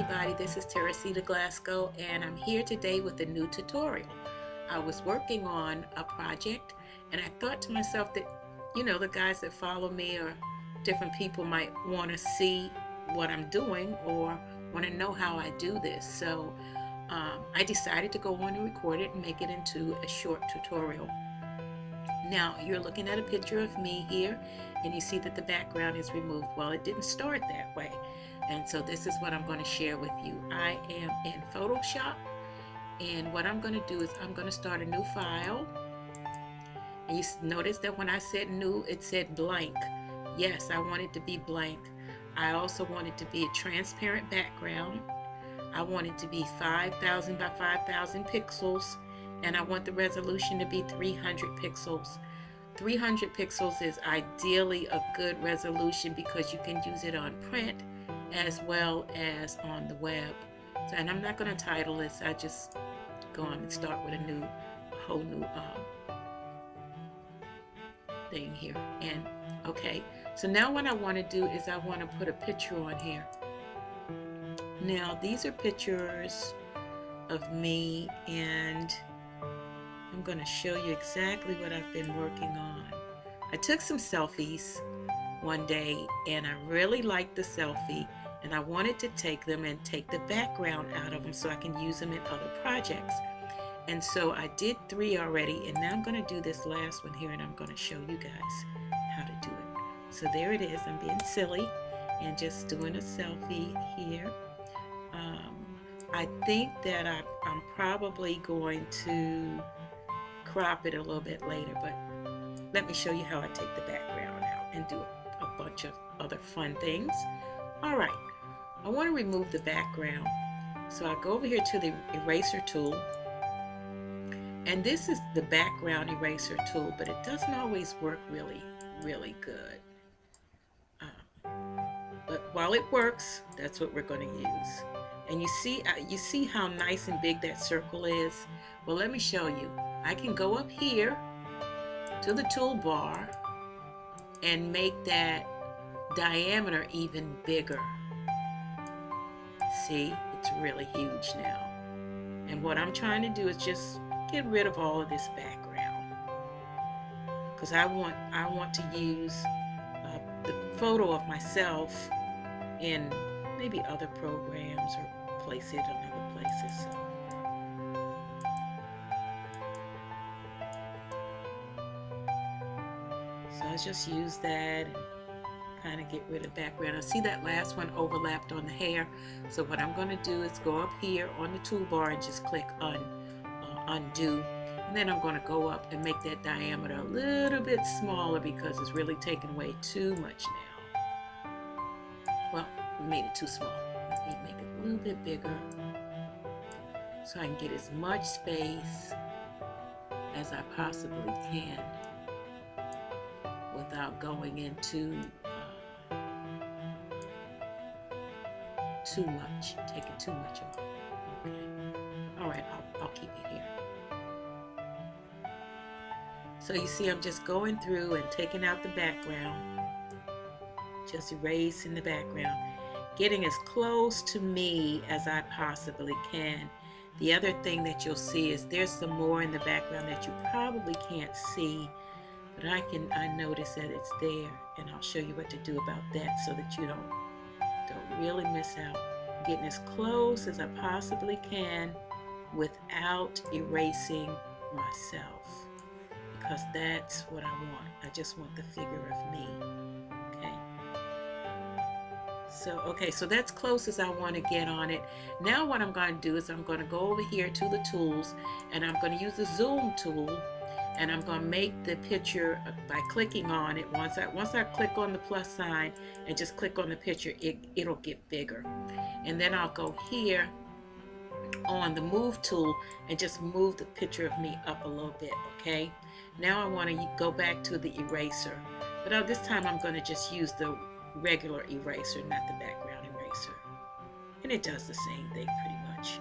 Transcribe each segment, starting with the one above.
everybody, this is Teresita Glasgow and I'm here today with a new tutorial. I was working on a project and I thought to myself that, the guys that follow me or different people might want to see what I'm doing or want to know how I do this. So I decided to go on and record it and make it into a short tutorial. Now you're looking at a picture of me here and you see that the background is removed. Well, it didn't start that way. And so this is what I'm going to share with you. I am in Photoshop and what I'm going to do is I'm going to start a new file. And you notice that when I said new, it said blank. Yes, I want it to be blank. I also want it to be a transparent background. I want it to be 5,000 by 5,000 pixels. And I want the resolution to be 300 pixels. 300 pixels is ideally a good resolution because you can use it on print as well as on the web. So, and I'm not going to title this, I just go on and start with a whole new thing here. And okay, so now what I want to do is I want to put a picture on here. Now these are pictures of me and I'm going to show you exactly what I've been working on. I took some selfies one day and I really liked the selfie and I wanted to take them and take the background out of them so I can use them in other projects. And so I did 3 already and now I'm going to do this last one here and I'm going to show you guys how to do it. So there it is. I'm being silly and just doing a selfie here. I think that I'm probably going to crop it a little bit later, but let me show you how I take the background out and do a bunch of other fun things. All right, I want to remove the background, so I go over here to the eraser tool, and this is the background eraser tool, but it doesn't always work really good. But while it works, that's what we're going to use. And you see how nice and big that circle is? Well, let me show you. I can go up here to the toolbar and make that diameter even bigger. See, it's really huge now. And what I'm trying to do is just get rid of all of this background because I want to use the photo of myself in maybe other programs or place it in other places. So I just use that and kind of get rid of background. I see that last one overlapped on the hair. So what I'm going to do is go up here on the toolbar and just click undo. And then I'm going to go up and make that diameter a little bit smaller because it's really taking away too much now. Well, we made it too small. Let me make it a little bit bigger so I can get as much space as I possibly can without going into too much, taking too much off. Okay. All right, I'll keep it here. So you see I'm just going through and taking out the background, just erasing the background, getting as close to me as I possibly can. The other thing that you'll see is there's some more in the background that you probably can't see, but I notice that it's there, and I'll show you what to do about that so that you don't really miss out. Getting as close as I possibly can without erasing myself, because that's what I want. I just want the figure of me. Okay, so that's close as I want to get on it. Now what I'm going to do is I'm going to go over here to the tools and I'm going to use the zoom tool and I'm going to make the picture by clicking on it. Once I click on the plus sign and just click on the picture, it'll get bigger. And then I'll go here on the move tool and just move the picture of me up a little bit. Okay, now I want to go back to the eraser, but this time I'm going to just use the regular eraser, not the background eraser, and it does the same thing pretty much.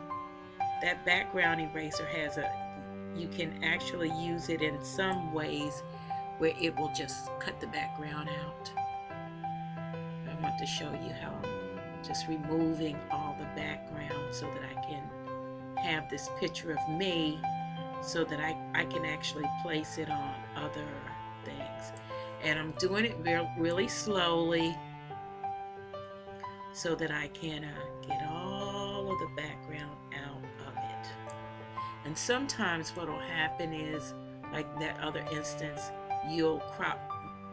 That background eraser you can actually use it in some ways where it will just cut the background out. I want to show you how I'm just removing all the background so that I can have this picture of me, so that I can actually place it on other things. And I'm doing it really slowly so that I can get all of the background out of it. And sometimes what will happen is, like that other instance, you'll crop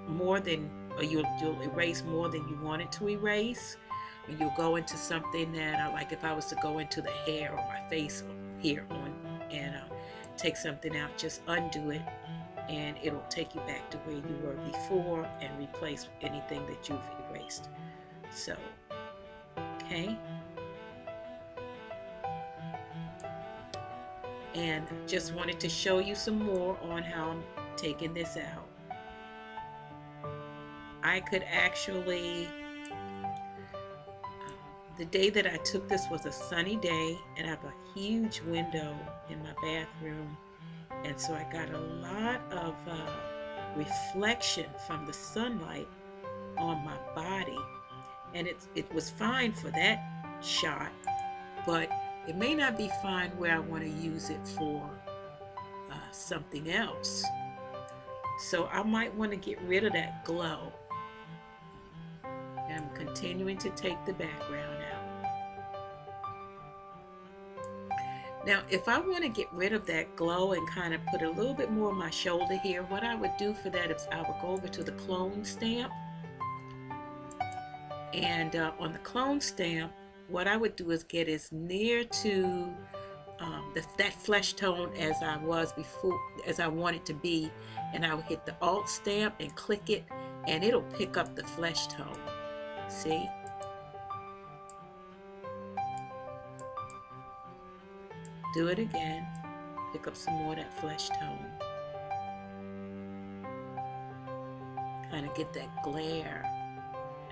more than, or you'll erase more than you wanted to erase. And you'll go into something that, like if I was to go into the hair or my face here on, and take something out, just undo it, and it'll take you back to where you were before and replace anything that you've erased. So, okay. And just wanted to show you some more on how I'm taking this out. I could actually, the day that I took this was a sunny day, and I have a huge window in my bathroom, and so I got a lot of reflection from the sunlight on my body, and it was fine for that shot, but it may not be fine where I want to use it for something else. So I might want to get rid of that glow. And I'm continuing to take the background out. Now, if I want to get rid of that glow and kind of put a little bit more on my shoulder here, what I would do for that is I would go over to the clone stamp. And on the clone stamp, what I would do is get as near to that flesh tone as I was before, as I want it to be, and I would hit the Alt stamp and click it, and it'll pick up the flesh tone. See? Do it again. Pick up some more of that flesh tone. Kind of get that glare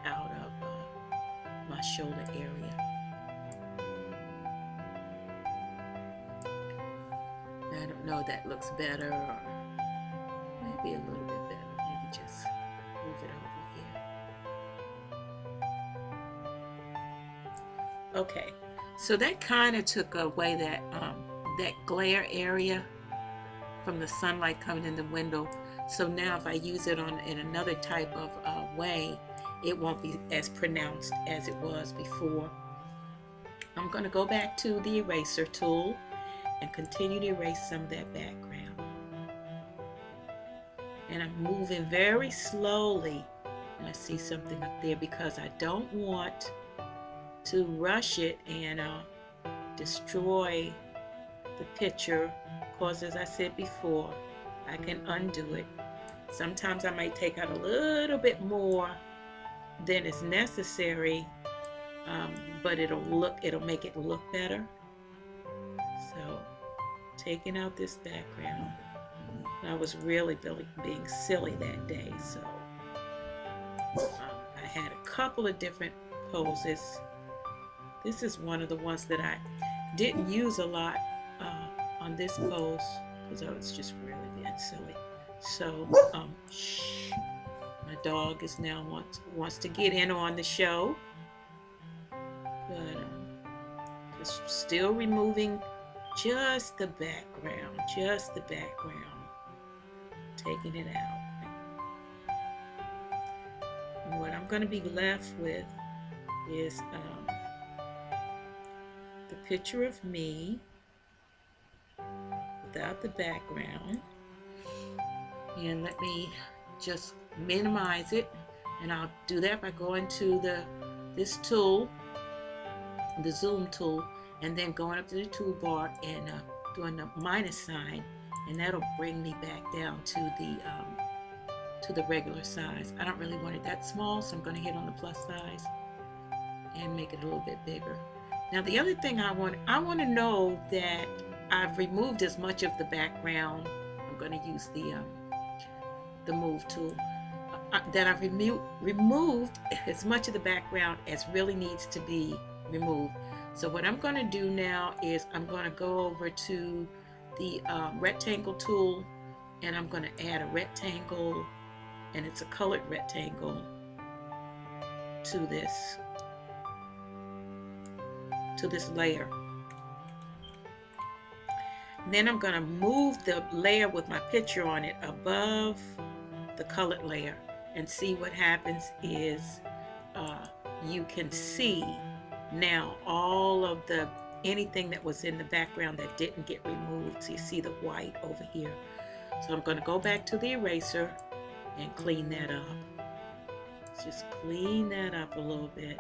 out of my shoulder area. I don't know if that looks better, or maybe a little bit better. Maybe just move it over here. Okay, so that kind of took away that that glare area from the sunlight coming in the window. So now if I use it in another type of way, it won't be as pronounced as it was before. I'm going to go back to the eraser tool and continue to erase some of that background. And I'm moving very slowly. And I see something up there because I don't want to rush it and destroy the picture, because as I said before, I can undo it. Sometimes I might take out a little bit more than is necessary, but it'll make it look better. So taking out this background, I was really being silly that day, so I had a couple of different poses. This is one of the ones that I didn't use a lot on this pose because I was just really being silly. So my dog is now wants to get in on the show, but just still removing just the background, taking it out. And what I'm going to be left with is the picture of me without the background. And let me just minimize it, and I'll do that by going to this tool, the zoom tool, and then going up to the toolbar and doing the minus sign, and that'll bring me back down to the regular size. I don't really want it that small, so I'm going to hit on the plus size and make it a little bit bigger. Now the other thing I want to know that I've removed as much of the background. I'm going to use the move tool. That I've removed as much of the background as really needs to be removed. So what I'm going to do now is I'm going to go over to the rectangle tool, and I'm going to add a rectangle, and it's a colored rectangle to this. to this layer. Then I'm going to move the layer with my picture on it above the colored layer, and see what happens is you can see now all of the anything that was in the background that didn't get removed. So you see the white over here. So I'm going to go back to the eraser and clean that up. Let's just clean that up a little bit.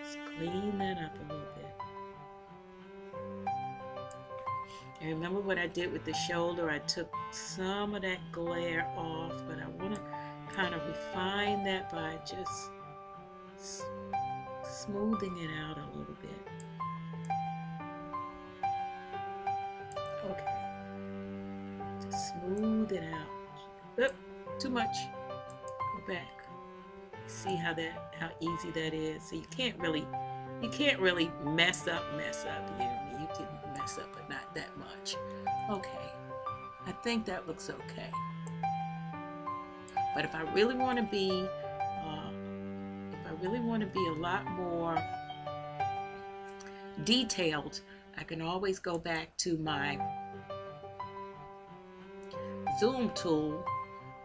Just clean that up a little bit. And remember what I did with the shoulder? I took some of that glare off, but I want to kind of refine that by just smoothing it out a little bit. Okay. Just smooth it out. Oop, too much. Go back. See how easy that is. So you can't really mess up. You can mess up, but not that much. Okay. I think that looks okay. But if I really want to be a lot more detailed, I can always go back to my zoom tool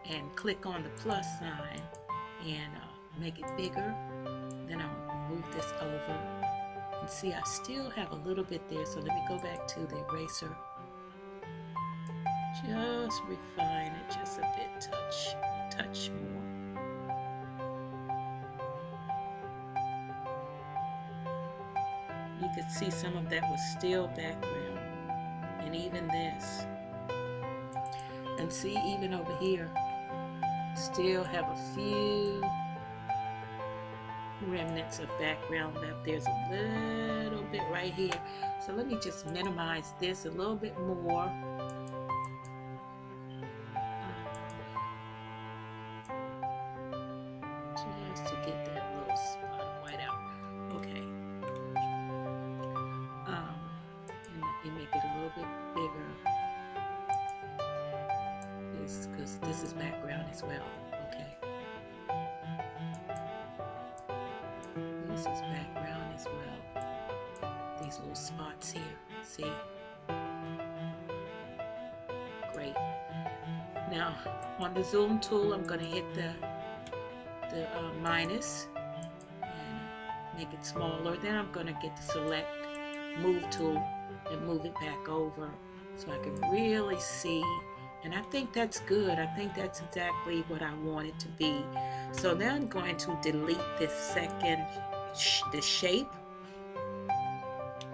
and click on the plus sign and make it bigger. Then I'll move this over and see I still have a little bit there. So let me go back to the eraser. Just refine it just a bit, touch more. You could see some of that was still background, and even this. And see, even over here, still have a few remnants of background left. There's a little bit right here. So let me just minimize this a little bit more. Just to get that little spot of white out. Okay. And let me make it a little bit bigger. Because this is background as well. Okay. This is background as well. These little spots here. See? Great. Now, on the zoom tool, I'm going to hit the minus and make it smaller. Then I'm going to get the select move tool and move it back over so I can really see. And I think that's good. I think that's exactly what I want it to be. So now I'm going to delete this second this shape.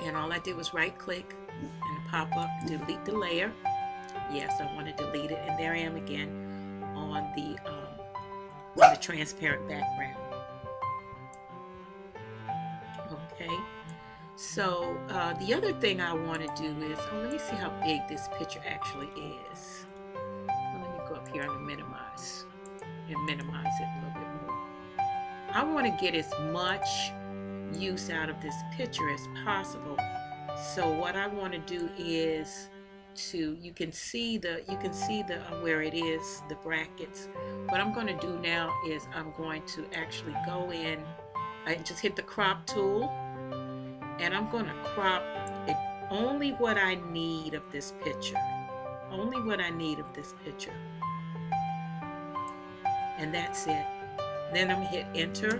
And all I did was right click and pop up, delete the layer. Yes, I want to delete it. And there I am again on the transparent background. Okay. So the other thing I want to do is, let me see how big this picture actually is. Let me go up here and minimize it a little bit more. I want to get as much use out of this picture as possible. So what I want to do is you can see the where it is, the brackets. What I'm going to do now is I'm going to actually go in, I just hit the crop tool, and I'm going to crop it only what I need of this picture. Only what I need of this picture. And that's it. Then I'm going to hit enter,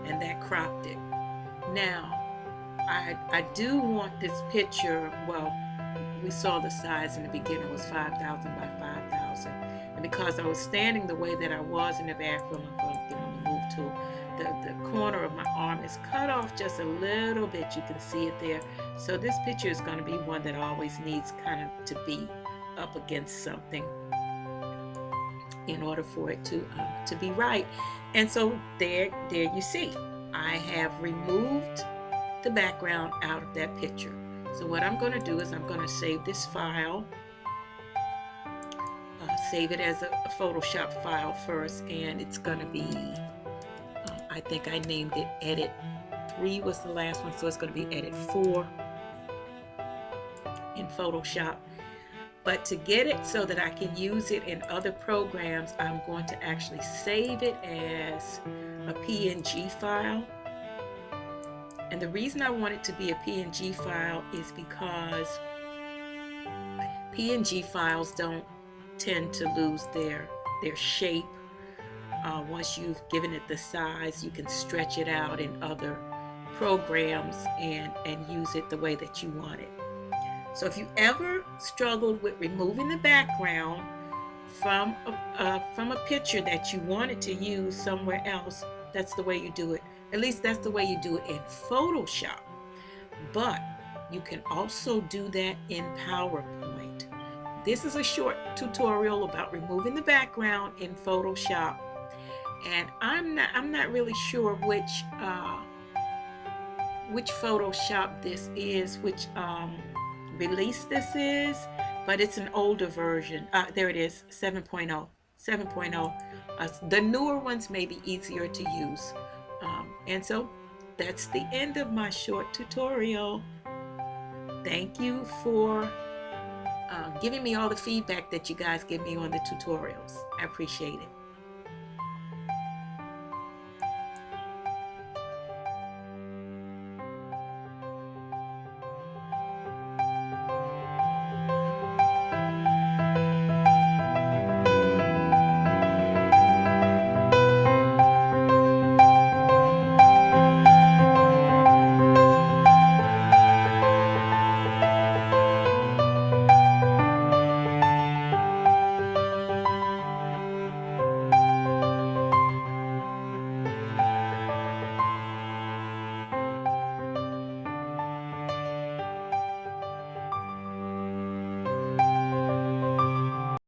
and that cropped it. Now, I do want this picture, well, we saw the size in the beginning was 5,000 by 5,000. And because I was standing the way that I was in the bathroom, I'm going to get on the move tool. The corner of my arm is cut off just a little bit. You can see it there. So this picture is going to be one that always needs kind of to be up against something in order for it to be right. And so there you see, I have removed the background out of that picture. So what I'm going to do is I'm going to save this file, save it as a Photoshop file first, and it's going to be, I think I named it Edit 3 was the last one, so it's going to be Edit 4 in Photoshop. But to get it so that I can use it in other programs, I'm going to actually save it as a PNG file. And the reason I want it to be a PNG file is because PNG files don't tend to lose their shape. Once you've given it the size, you can stretch it out in other programs and use it the way that you want it. So if you ever struggled with removing the background from a picture that you wanted to use somewhere else, that's the way you do it. At least that's the way you do it in Photoshop. But you can also do that in PowerPoint. This is a short tutorial about removing the background in Photoshop, and I'm not really sure which Photoshop this is, which release this is, but it's an older version. There it is, 7.0. 7.0. The newer ones may be easier to use. And so that's the end of my short tutorial. Thank you for giving me all the feedback that you guys give me on the tutorials. I appreciate it.